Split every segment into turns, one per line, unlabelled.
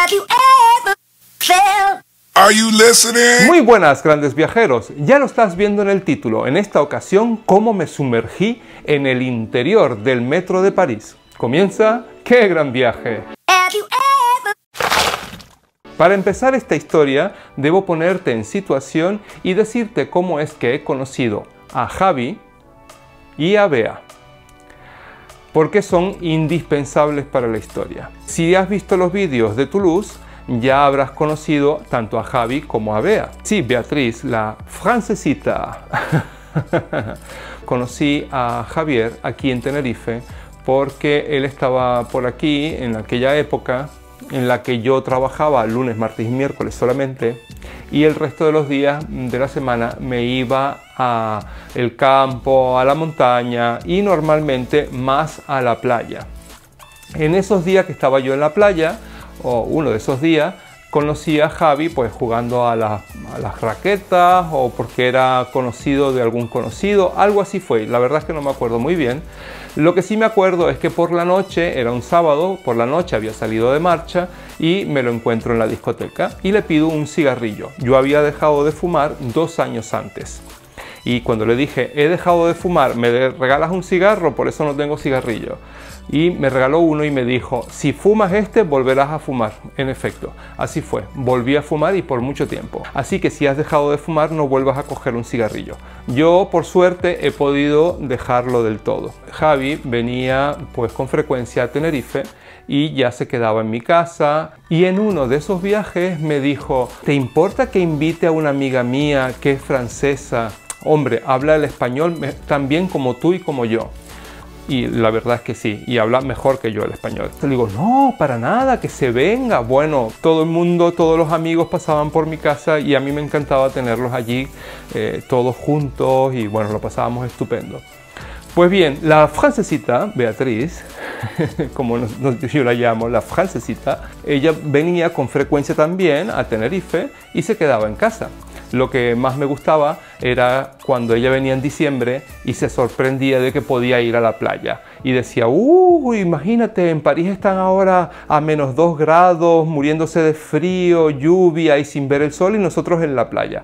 Have you ever felt?
Are you listening?
Muy buenas, grandes viajeros. Ya lo estás viendo en el título. En esta ocasión, cómo me sumergí en el interior del metro de París. Comienza ¡Qué gran viaje!
Have you ever?
Para empezar esta historia, debo ponerte en situación y decirte cómo es que he conocido a Javi y a Bea, porque son indispensables para la historia. Si has visto los vídeos de Toulouse, ya habrás conocido tanto a Javi como a Bea. Sí, Beatriz, la francesita. Conocí a Javier aquí en Tenerife porque él estaba por aquí en aquella época en la que yo trabajaba lunes, martes y miércoles solamente, y el resto de los días de la semana me iba al campo, a la montaña y normalmente más a la playa. En esos días que estaba yo en la playa, o uno de esos días, conocí a Javi pues jugando a las raquetas o porque era conocido de algún conocido, algo así fue. La verdad es que no me acuerdo muy bien. Lo que sí me acuerdo es que por la noche, era un sábado, por la noche había salido de marcha y me lo encuentro en la discoteca y le pido un cigarrillo. Yo había dejado de fumar 2 años antes. Y cuando le dije, he dejado de fumar, ¿me regalas un cigarro? Por eso no tengo cigarrillo. Y me regaló uno y me dijo, si fumas este, volverás a fumar. En efecto, así fue. Volví a fumar y por mucho tiempo. Así que si has dejado de fumar, no vuelvas a coger un cigarrillo. Yo, por suerte, he podido dejarlo del todo. Javi venía pues con frecuencia a Tenerife y ya se quedaba en mi casa. Y en uno de esos viajes me dijo, ¿te importa que invite a una amiga mía que es francesa? Hombre, habla el español tan bien como tú y como yo. Y la verdad es que sí, y habla mejor que yo el español. Le digo, no, para nada, que se venga. Bueno, todo el mundo, todos los amigos pasaban por mi casa y a mí me encantaba tenerlos allí, todos juntos, y bueno, lo pasábamos estupendo. Pues bien, la francesita, Beatriz, como yo la llamo, la francesita, ella venía con frecuencia también a Tenerife y se quedaba en casa. Lo que más me gustaba era cuando ella venía en diciembre y se sorprendía de que podía ir a la playa. Y decía, imagínate, en París están ahora a -2 grados, muriéndose de frío, lluvia y sin ver el sol, y nosotros en la playa.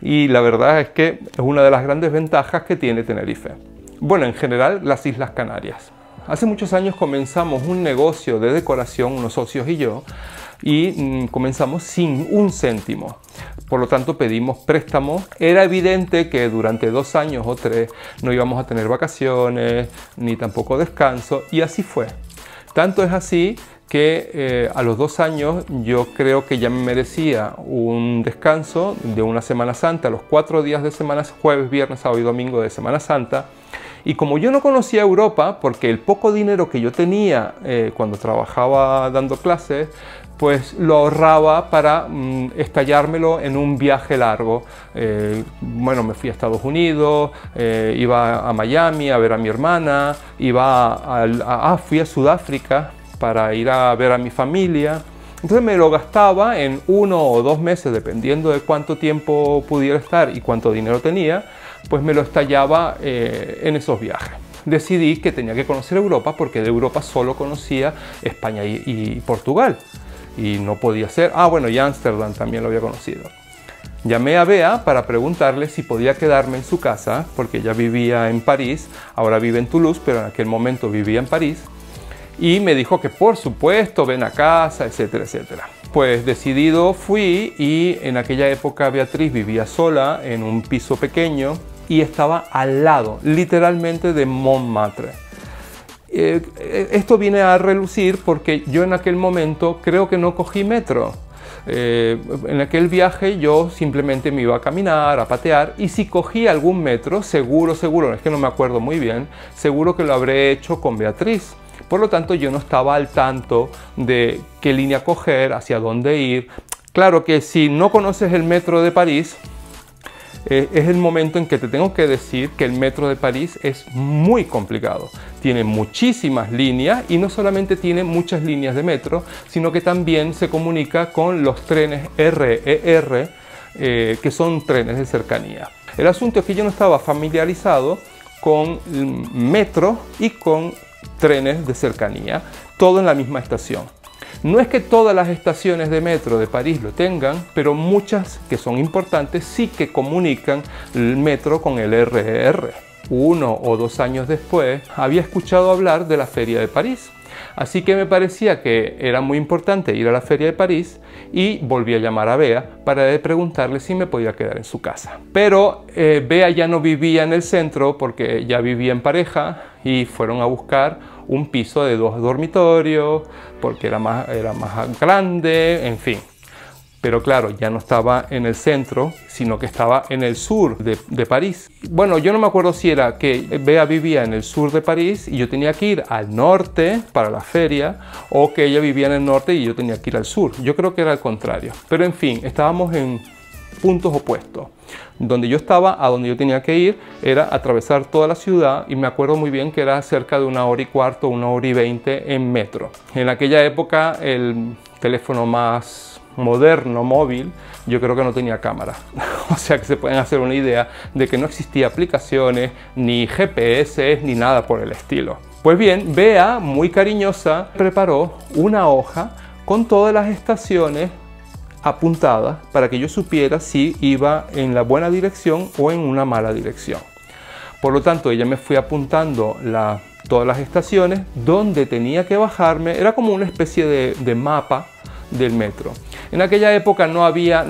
Y la verdad es que es una de las grandes ventajas que tiene Tenerife. Bueno, en general, las Islas Canarias. Hace muchos años comenzamos un negocio de decoración, unos socios y yo, y comenzamos sin un céntimo. Por lo tanto, pedimos préstamos. Era evidente que durante 2 años o 3 no íbamos a tener vacaciones, ni tampoco descanso, y así fue. Tanto es así que a los 2 años yo creo que ya me merecía un descanso de una Semana Santa, los 4 días de semana, jueves, viernes, sábado y domingo de Semana Santa. Y como yo no conocía Europa, porque el poco dinero que yo tenía cuando trabajaba dando clases, pues lo ahorraba para estallármelo en un viaje largo. Bueno, me fui a Estados Unidos, iba a Miami a ver a mi hermana, fui a Sudáfrica para ir a ver a mi familia. Entonces me lo gastaba en 1 o 2 meses, dependiendo de cuánto tiempo pudiera estar y cuánto dinero tenía, pues me lo estallaba en esos viajes. Decidí que tenía que conocer Europa porque de Europa solo conocía España y Portugal. Y no podía ser. Bueno, y Ámsterdam también lo había conocido. Llamé a Bea para preguntarle si podía quedarme en su casa, porque ella vivía en París, ahora vive en Toulouse, pero en aquel momento vivía en París. Y me dijo que por supuesto, ven a casa, etcétera, etcétera. Pues decidido fui, y en aquella época Beatriz vivía sola en un piso pequeño y estaba al lado, literalmente, de Montmartre. Esto viene a relucir porque yo en aquel momento creo que no cogí metro. En aquel viaje yo simplemente me iba a caminar, a patear, y si cogí algún metro, seguro, es que no me acuerdo muy bien, seguro que lo habré hecho con Beatriz. Por lo tanto, yo no estaba al tanto de qué línea coger, hacia dónde ir. Claro que si no conoces el metro de París, es el momento en que te tengo que decir que el metro de París es muy complicado. Tiene muchísimas líneas, y no solamente tiene muchas líneas de metro, sino que también se comunica con los trenes RER, que son trenes de cercanía. El asunto es que yo no estaba familiarizado con metro y con trenes de cercanía, todo en la misma estación. No es que todas las estaciones de metro de París lo tengan, pero muchas que son importantes sí que comunican el metro con el RER. 1 o 2 años después había escuchado hablar de la Feria de París. Así que me parecía que era muy importante ir a la Feria de París y volví a llamar a Bea para preguntarle si me podía quedar en su casa. Pero Bea ya no vivía en el centro porque ya vivía en pareja y fueron a buscar un piso de 2 dormitorios porque era más grande, en fin. Pero claro, ya no estaba en el centro, sino que estaba en el sur de París. Bueno, yo no me acuerdo si era que Bea vivía en el sur de París y yo tenía que ir al norte para la feria, o que ella vivía en el norte y yo tenía que ir al sur. Yo creo que era al contrario. Pero en fin, estábamos en puntos opuestos. Donde yo estaba, a donde yo tenía que ir, era atravesar toda la ciudad, y me acuerdo muy bien que era cerca de 1 hora y cuarto, 1 hora y 20 en metro. En aquella época el teléfono más moderno, móvil, yo creo que no tenía cámara. O sea que se pueden hacer una idea de que no existía aplicaciones, ni GPS, ni nada por el estilo. Pues bien, Bea, muy cariñosa, preparó una hoja con todas las estaciones apuntadas para que yo supiera si iba en la buena dirección o en una mala dirección. Por lo tanto, ella me fue apuntando todas las estaciones donde tenía que bajarme. Era como una especie de mapa del metro. En aquella época no había,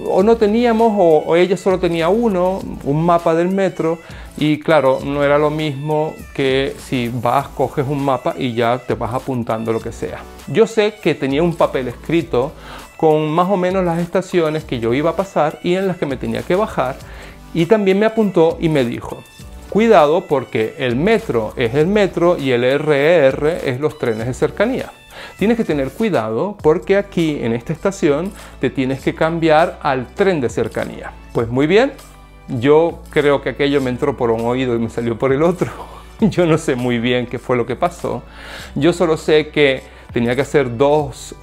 o no teníamos, o ella solo tenía un mapa del metro, y claro, no era lo mismo que si coges un mapa y ya te vas apuntando lo que sea. Yo sé que tenía un papel escrito con más o menos las estaciones que yo iba a pasar y en las que me tenía que bajar, y también me apuntó y me dijo: cuidado, porque el metro es el metro y el RER es los trenes de cercanía. Tienes que tener cuidado porque aquí en esta estación te tienes que cambiar al tren de cercanía. Pues muy bien, yo creo que aquello me entró por un oído y me salió por el otro. Yo no sé muy bien qué fue lo que pasó. Yo solo sé que tenía que hacer dos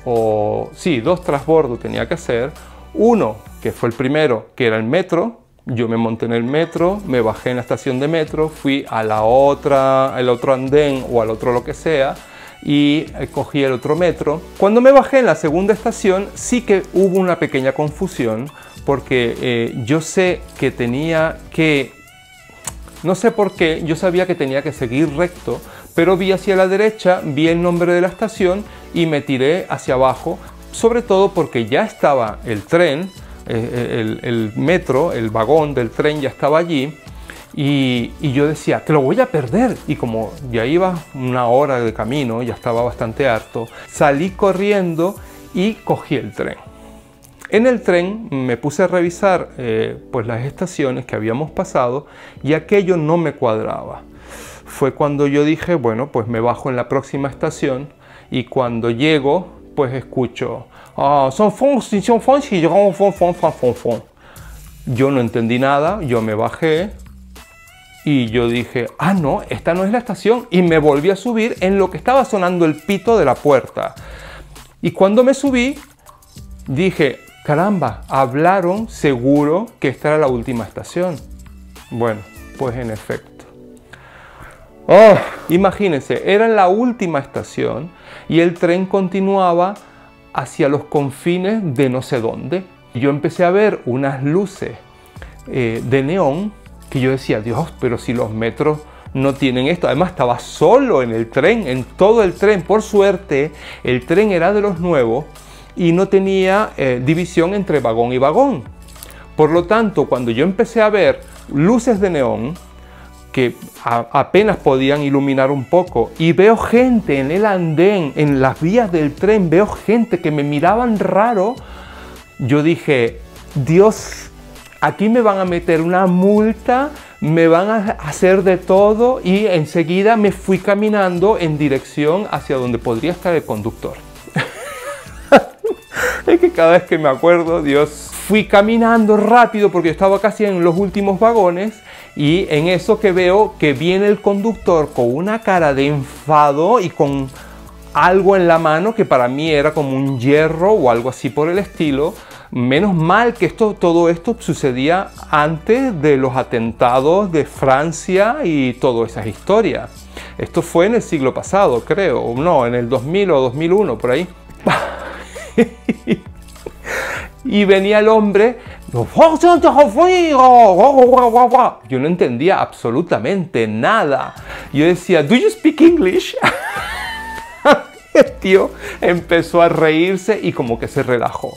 transbordos tenía que hacer. Uno, que fue el primero, que era el metro. Yo me monté en el metro, me bajé en la estación de metro, fui a el otro andén o al otro lo que sea, y cogí el otro metro. Cuando me bajé en la segunda estación sí que hubo una pequeña confusión, porque yo sé que tenía que, no sé por qué, yo sabía que tenía que seguir recto, pero vi hacia la derecha, vi el nombre de la estación y me tiré hacia abajo, sobre todo porque ya estaba el tren, el metro, el vagón del tren ya estaba allí. Y yo decía, que lo voy a perder. Y como ya iba 1 hora de camino, ya estaba bastante harto, salí corriendo y cogí el tren. En el tren me puse a revisar pues las estaciones que habíamos pasado, y aquello no me cuadraba. Fue cuando yo dije, bueno, pues me bajo en la próxima estación, y cuando llego, pues escucho, yo no entendí nada, yo me bajé. Y yo dije, ah no, esta no es la estación, y me volví a subir en lo que estaba sonando el pito de la puerta. Y cuando me subí, dije, caramba, hablaron seguro que esta era la última estación. Bueno, pues en efecto. Oh, imagínense, era la última estación y el tren continuaba hacia los confines de no sé dónde. Yo empecé a ver unas luces de neón, que yo decía, Dios, pero si los metros no tienen esto. Además estaba solo en el tren, en todo el tren. Por suerte, el tren era de los nuevos y no tenía división entre vagón y vagón. Por lo tanto, cuando yo empecé a ver luces de neón que apenas podían iluminar un poco, y veo gente en el andén, en las vías del tren, veo gente que me miraban raro, yo dije, Dios, aquí me van a meter una multa, me van a hacer de todo, y enseguida me fui caminando en dirección hacia donde podría estar el conductor. Es que cada vez que me acuerdo, Dios, fui caminando rápido porque estaba casi en los últimos vagones, y en eso que veo que viene el conductor con una cara de enfado y con algo en la mano que para mí era como un hierro o algo así por el estilo. Menos mal que todo esto sucedía antes de los atentados de Francia y todas esas historias. Esto fue en el siglo pasado, creo, no, en el 2000 o 2001, por ahí. Y venía el hombre, yo no entendía absolutamente nada. Yo decía, ¿do you speak English? El tío empezó a reírse y como que se relajó.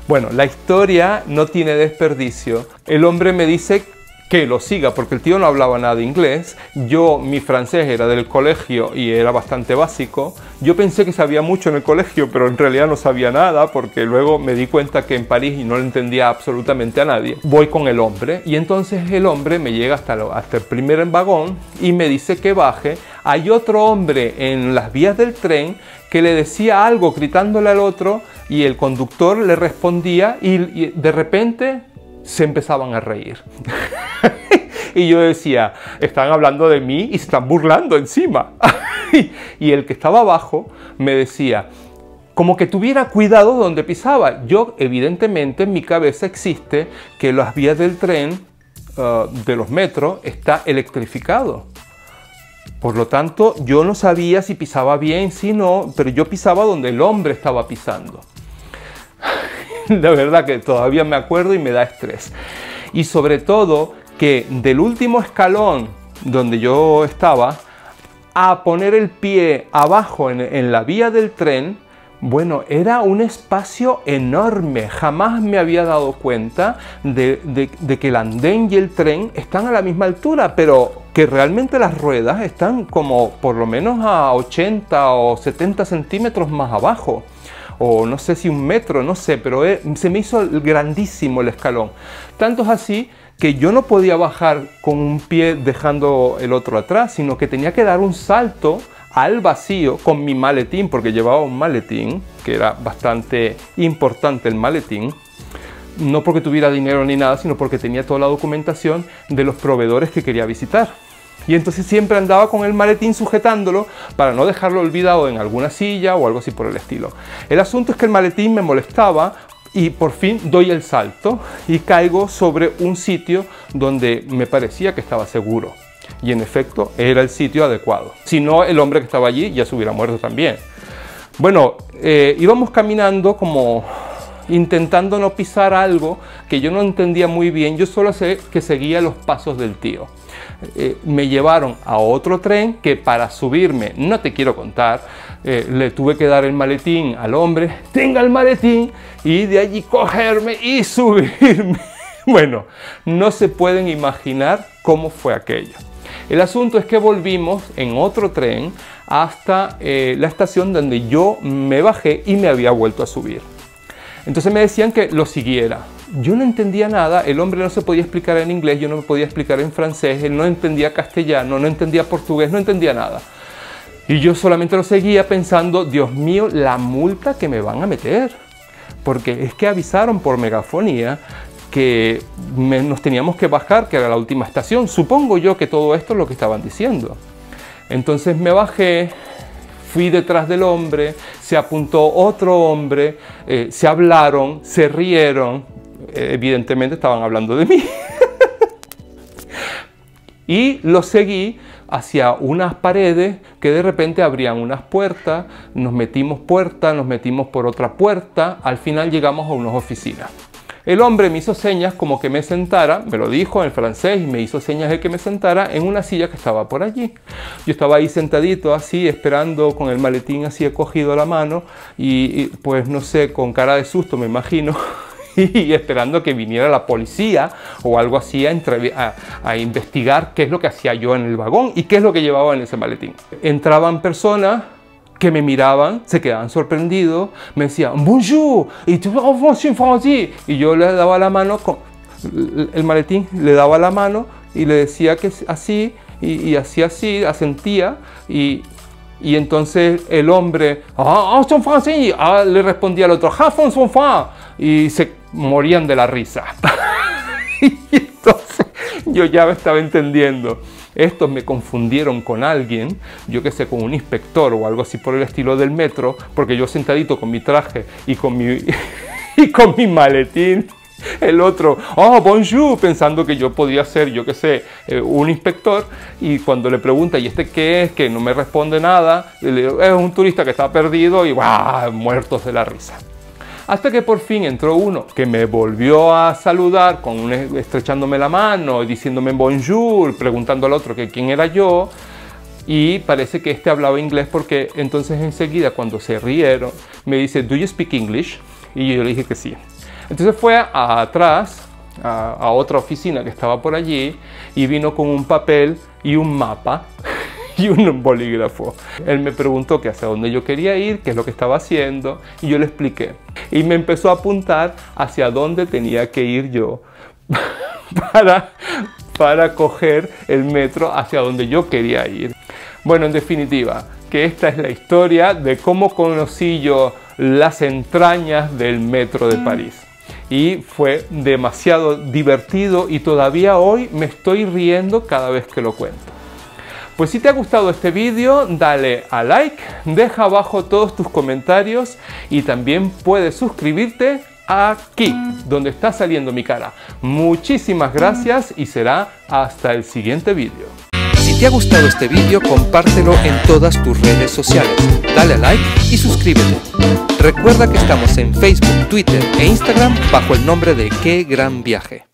Bueno, la historia no tiene desperdicio. El hombre me dice que lo siga porque el tío no hablaba nada de inglés. Mi francés era del colegio y era bastante básico. Yo pensé que sabía mucho en el colegio, pero en realidad no sabía nada porque luego me di cuenta que en París y no le entendía absolutamente a nadie. Voy con el hombre y entonces el hombre me llega hasta el primer vagón y me dice que baje. Hay otro hombre en las vías del tren que le decía algo gritándole al otro y el conductor le respondía y de repente se empezaban a reír. Y yo decía, están hablando de mí y se están burlando encima. Y el que estaba abajo me decía, como que tuviera cuidado donde pisaba. Yo, evidentemente, en mi cabeza existe que las vías del tren, de los metros, está electrificado. Por lo tanto, yo no sabía si pisaba bien, si no, pero yo pisaba donde el hombre estaba pisando. De verdad que todavía me acuerdo y me da estrés. Y sobre todo que del último escalón donde yo estaba a poner el pie abajo en la vía del tren, bueno, era un espacio enorme. Jamás me había dado cuenta de que el andén y el tren están a la misma altura, pero que realmente las ruedas están como por lo menos a 80 o 70 centímetros más abajo. O no sé si 1 metro, no sé, pero se me hizo grandísimo el escalón. Tanto es así que yo no podía bajar con un pie dejando el otro atrás, sino que tenía que dar un salto al vacío con mi maletín, porque llevaba un maletín, que era bastante importante el maletín, no porque tuviera dinero ni nada, sino porque tenía toda la documentación de los proveedores que quería visitar. Y entonces siempre andaba con el maletín sujetándolo para no dejarlo olvidado en alguna silla o algo así por el estilo. El asunto es que el maletín me molestaba y por fin doy el salto y caigo sobre un sitio donde me parecía que estaba seguro. Y en efecto era el sitio adecuado. Si no, el hombre que estaba allí ya se hubiera muerto también. Bueno, íbamos caminando como intentando no pisar algo que yo no entendía muy bien. Yo solo sé que seguía los pasos del tío. Me llevaron a otro tren que para subirme, no te quiero contar, le tuve que dar el maletín al hombre, tenga el maletín, y de allí cogerme y subirme. Bueno, no se pueden imaginar cómo fue aquello. El asunto es que volvimos en otro tren hasta la estación donde yo me bajé y me había vuelto a subir. Entonces me decían que lo siguiera. Yo no entendía nada, el hombre no se podía explicar en inglés, yo no me podía explicar en francés, él no entendía castellano, no entendía portugués, no entendía nada. Y yo solamente lo seguía pensando, Dios mío, la multa que me van a meter. Porque es que avisaron por megafonía que nos teníamos que bajar, que era la última estación. Supongo yo que todo esto es lo que estaban diciendo. Entonces me bajé, fui detrás del hombre, se apuntó otro hombre, se hablaron, se rieron. Evidentemente estaban hablando de mí. Y lo seguí hacia unas paredes que de repente abrían unas puertas, nos metimos por otra puerta, al final llegamos a unas oficinas. El hombre me hizo señas como que me sentara, me lo dijo en francés y me hizo señas de que me sentara en una silla que estaba por allí. Yo estaba ahí sentadito así, esperando con el maletín así cogido a la mano y pues no sé, con cara de susto me imagino, y esperando que viniera la policía o algo así a investigar qué es lo que hacía yo en el vagón y qué es lo que llevaba en ese maletín. Entraban personas que me miraban, se quedaban sorprendidos, me decían bonjour, y tú en francés, y yo le daba la mano con el maletín, le daba la mano y le decía que así, y hacía así, asentía, y entonces el hombre en francés, le respondía al otro y se morían de la risa. Y entonces yo ya me estaba entendiendo. Estos me confundieron con alguien, yo que sé, con un inspector o algo así por el estilo del metro, porque yo sentadito con mi traje y con mi maletín, El otro, oh, bonjour, pensando que yo podía ser, yo qué sé, un inspector. Y cuando le pregunta, ¿y este qué es? Que no me responde nada. Le digo, es un turista que está perdido y ¡guau! Muertos de la risa. Hasta que por fin entró uno que me volvió a saludar, estrechándome la mano, diciéndome bonjour, preguntando al otro que quién era yo. Y parece que este hablaba inglés, porque entonces enseguida, cuando se rieron, me dice, ¿do you speak English? Y yo le dije que sí. Entonces fue atrás, a otra oficina que estaba por allí, y vino con un papel y un mapa y un bolígrafo. Él me preguntó que hacia dónde yo quería ir, qué es lo que estaba haciendo, y yo le expliqué. Y me empezó a apuntar hacia dónde tenía que ir yo para coger el metro hacia donde yo quería ir. Bueno, en definitiva, que esta es la historia de cómo conocí yo las entrañas del metro de París. Y fue demasiado divertido y todavía hoy me estoy riendo cada vez que lo cuento. Pues si te ha gustado este vídeo, dale a like, deja abajo todos tus comentarios y también puedes suscribirte aquí, donde está saliendo mi cara. Muchísimas gracias y será hasta el siguiente vídeo.
Si te ha gustado este vídeo, compártelo en todas tus redes sociales, dale a like y suscríbete. Recuerda que estamos en Facebook, Twitter e Instagram bajo el nombre de Qué Gran Viaje.